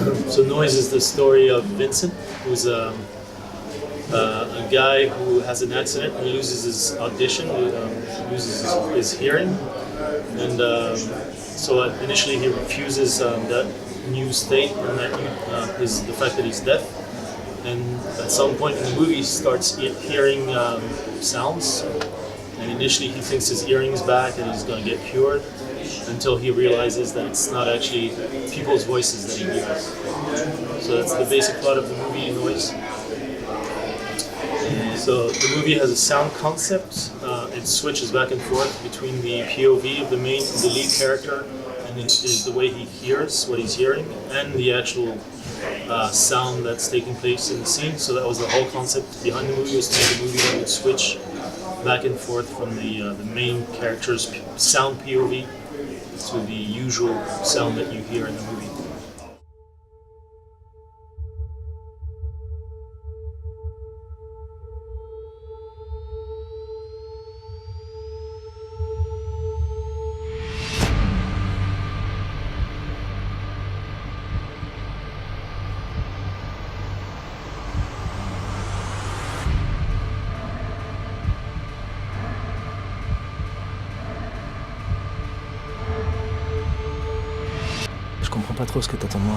So Noise is the story of Vincent, who's a guy who has an accident and loses his audition, loses his hearing, and so initially he refuses that new state and that the fact that he's deaf. And at some point in the movie, he starts hearing sounds. And initially, he thinks his hearing's back and he's going to get cured, until he realizes that it's not actually people's voices that he hears. So that's the basic plot of the movie, Noise. So the movie has a sound concept. It switches back and forth between the POV of the lead character, and it is the way he hears what he's hearing, and the actual sound that's taking place in the scene. So that was the whole concept behind the movie, was to make a movie that would switch back and forth from the main character's sound POV to the usual sound that you hear in the movie. Je comprends pas trop ce que t'attends de moi.